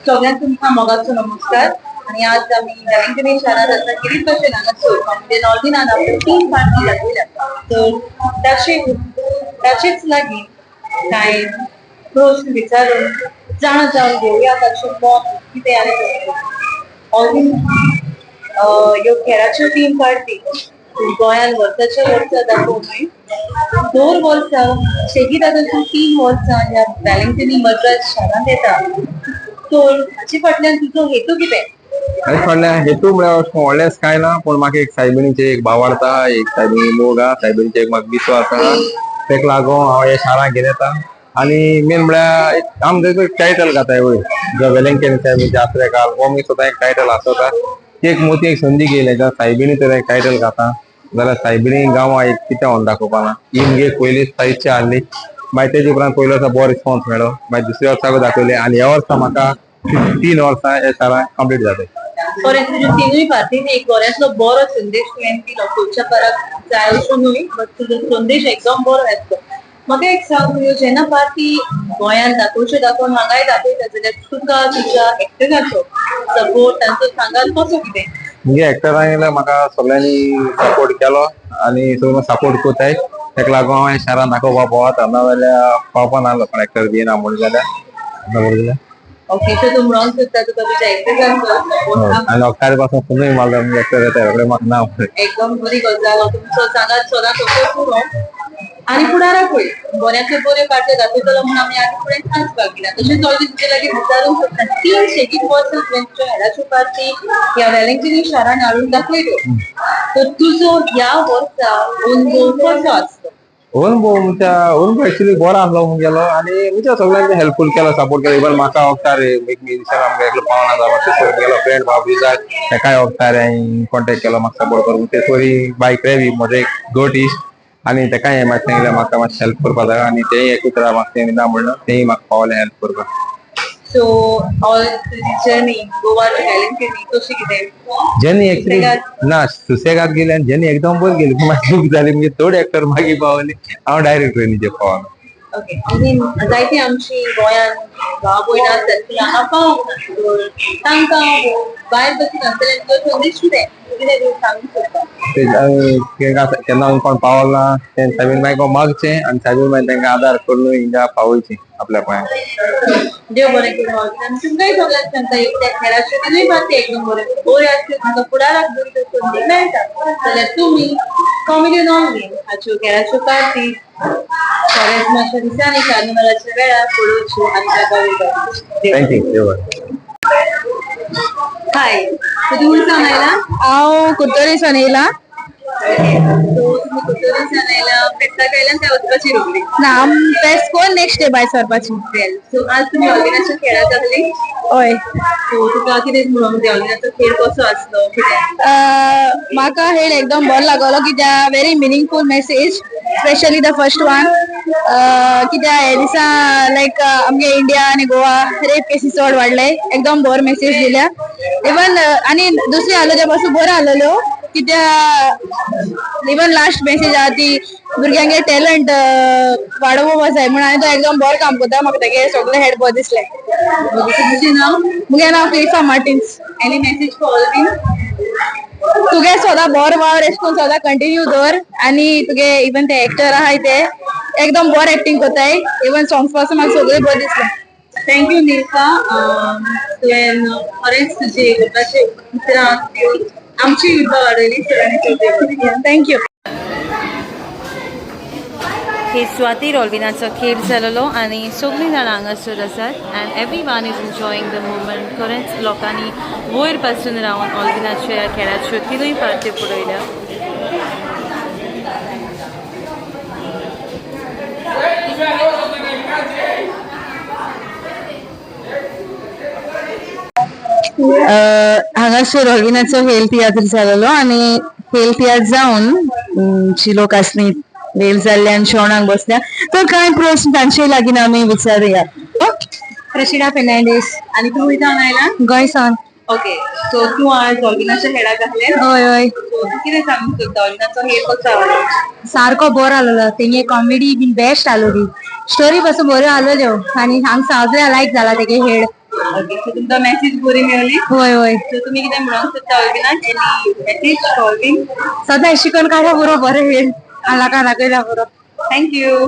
सगळ्यांना तुमका मोगाचो नमस्कार. आणि आज आम्ही वेलिंग्टन शारात आसा किरीट भाशेन हांगासर म्हणजे नॉर्दिनान आपण 3 पार्टी दाखयल्या. तर ताचेच लागीं कांय प्रश्न विचारून जाण जावन घेवया ताचें मत कितें आनी ऑलरेडी ह्यो खेळाच्यो 3 पार्टी गोंयान वर्साच्या वर्सा दाखोवनय 2 वर्सां सेगीत आतां 3 वर्सां ह्या वेलिंग्टनी मद्रास शारांत येता. तर हाचे फाटल्यान तुजो हेतू कितें? आनी फाटल्यान हेतू म्हळ्यार व्हडलेंच कांय ना, पूण म्हाका एक सायबिणीचे एक भावार्थ आहा, एक सायबिणी मोग आहा, सायबिणीचे एक म्हाका विश्वास आहा. तेका लागून हांव हे शारांत घेवन येता. आनी मेन म्हळ्यार आमचो एक टायटल घाताय वयर जो वेलिंग्टन सायबिणीचे यात्रेकार हो मी सुद्दां एक टायटल आसोता. ती एक मोठी एक संदी घेयल्या ज्या सायबिणी तर एक टायटल घाता जाल्यार सायबिणी गांवां एक कितें व्हरून दाखोवपा ना. ही मुगे पयली साहित्य हाडली, मागीर तेजे उपरांत पयलो वर्सा बरो रिस्पॉन्स मेळ्ळो, मागीर दुसऱ्या वर्साक दाखयलें आनी ह्या वर्सा म्हाका 3 वर्सां हे शारांत कंप्लीट जाले. बरें, तुज्यो तिनूय पार्टीन एक गोऱ्यांतलो बरो संदेश तुवें दिलो. खंयच्या पाराक जाय अशें न्हय, बट तुजो संदेश एकदम बरो येतलो. म्हाका एक सांग, तुज्यो जेन्ना पार्टी गोंयान दाखोवन हांगाय दाखयता जाल्यार तुका तुज्या एक्टराचो सपोर्ट तांचो सांगात कसो कितें? मुगे एक्टरांक येयल्यार म्हाका सगळ्यांनी सपोर्ट केलो आनी सगळे सपोर्ट कोताय. तेका लागून हांव हे शारांत दाखोवपा पावता, नाजाल्यार पावपा नाहलो कोण एक्टर दिना म्हण जाल्यार. ओके, सो तूं म्हणूंक सोदता तुका तुज्या एक्टराचो सपोर्ट आनी अख्खारे पासून तुमी मारलो मुगे एक्टर येता रोखडे म्हाका नांव एकदम बरी गजाल. तुमचो सांगात सदांच असो पुरो आनी फुडाराकूय बऱ्यातल्यो बऱ्यो पार्ट्यो दाखयतलो म्हणून आमी आनी फुडें सांगपाक गेल्या. तशेंच ऑलरेडी तुजे लागीं विचारूंक सोदता, 3 सेगीत वर्सां तुवें तुज्यो हेडाच्यो पार्टी ह्या वेलिंग्टनी शारान हाडून दाखयल्यो. तर तुजो ह्या वर्सा अनुभव कसो आसलो? अनुभव एक्चुअली बरो आसलो मुगेलो आनी मुगे सगळ्यांक हेल्पफूल केलो, सपोर्ट केलो. इवन म्हाका वखदार एक म्युजिशियन आमगे एकलो पावना जालो तेजो फ्रेंड भाव बी जाय तेकाय वखदार हांवें कॉन्टेक्ट केलो म्हाका सपोर्ट करूंक. ते सोरी बायक रेवी म्हजो एक घट इश्ट आनी तेकाय हांवें मातशें सांगलें म्हाका मातशें हेल्प करपा जाय आनी तेय एक उतरां म्हाका तेणी ना म्हणलो, तेय म्हाका पावलें हेल्प करपाक. So all journey Goa to Wellington कशी कितें जेनी एक्चुअली ना सुसेगाद गेली आनी जेनी एकदम बरी गेली, पूण म्हाका चूक जाली म्हणजे थोडे एक्टर मागीर पावली, हांव डायरेक्ट ट्रेनीचेर पावलो. ओके, आनी जायती आमची गोंयान भाव भयण आसतात ती हांगा पावंक ना, तांकां भायर बसून आसतल्यांचो संदेश कितें कितें तूं सांगूंक सोदता? केन्ना कोण पावल ना ते सायबीण मागीर मागचें आनी सायबीण मागीर तांकां आदार करून हिंगा पावयचें आपल्या पांयार. देव बरें करूं. आनी तुमकांय सगळ्यांक सांगता, एक त्या खेळाच्यो तिनूय पार्टी एकदम बऱ्यो आसल्यो. तुमकां फुडाराक जर तर संदी मेळटा जाल्यार तुमी कॉमेडी नॉन गेम हाच्यो खेळाच्यो पार्टी मातशा दिसांनी कार्निवलाच्या वेळार पळोवच्यो आनी ताका वयता. थँक्यू. हाय, तूं उलसान आयला? हांव कुट्टोरीसान येयला. तुम्ही कुट्टोरीसान आयला, फेस्ताक आयला त्या वचपाची रोखडी ना फेस्त कोण नेक्स्ट डे भायर सरपाची. सो आज तुम्ही ऑर्गेनाच्या खेळाक लागली? हय. सो तुका कितें म्हणूंक ते ऑर्गेनाचो खेळ कसो आसलो कितें? म्हाका हेळ एकदम बरो लागलो कित्याक very meaningful message, specially the first one. कित्याक हे दिसा लायक आमगे इंडिया आनी गोवा रेप केसीस चड वाडले, एकदम बरो मेसेज दिल्या. इवन आनी दुसरी आहलो ते पासून बरो आहलेलो कित्याक इवन लास्ट मेसेज आहा ती भुरग्यांगे टॅलंट वाडोवपा जाय म्हणून आनी तो एकदम बरो काम करता. म्हाका तेगे सगळे हेड बरें दिसलें. तुजें नांव? मुगे नांव Filipa Martins. Any message for all बीन? तुगे सदां बरो वावर एश कोन सदां कंटिन्यू दवर आनी तुगे इवन ते एक्टर आहाय ते एकदम बरो एक्टिंग कोताय. इवन सॉंग्स पासून म्हाका सगळे बरें दिसलें. थँक्यू निलका. तुवें खरेंच तुजे युट्यूबाचे उतरां आमची युट्यूबा वाडयली सगळ्यांनी. थँक्यू. हे स्वाती रॉल्विनाचो खेळ जालोलो आनी सगळीं जाणां हांगासर आसात and every one is enjoying the movement. खरेंच लोकांनी वयर पासून रावन ऑल्विनाच्यो ह्या खेळाच्यो तिनूय पार्ट्यो पळयल्या. हांगासर ऑल्विनाचो हेल तियात्र जालोलो आनी हेल तियात्र जावन जी लोक आसली वेल जाल्ल्यान जेवणाक बसल्या तर कांय प्रश्न तांचे लागीं आमी विचारुया. प्रशिदा फेर्नांडीस. आनी तूं वयतान आयला? गोंयसान. ओके, सो तूं आज ऑर्गेनाच्या खेळाक आहलें? हय हय. सो तूं कितें सांगूंक सोदता ऑर्गेनाचो खेळ कसो आहलो? सारको बरो आहलेलो. तेंगे कॉमेडी बीन बेस्ट आहलोली, स्टोरी पासून बऱ्यो आहलेल्यो आनी हांगा सगळ्या लायक जाला तेगे हेड. ओके सो तुमकां मॅसेज बरी मेळ्ळी होय होय सो तुमी कितें म्हणूंक सोदता ऑल्बिनाक एनी मॅसेज ऑल्बिन सदां शिकून काढा बरो बरें येईल आला का दाखयला बरो थँक्यू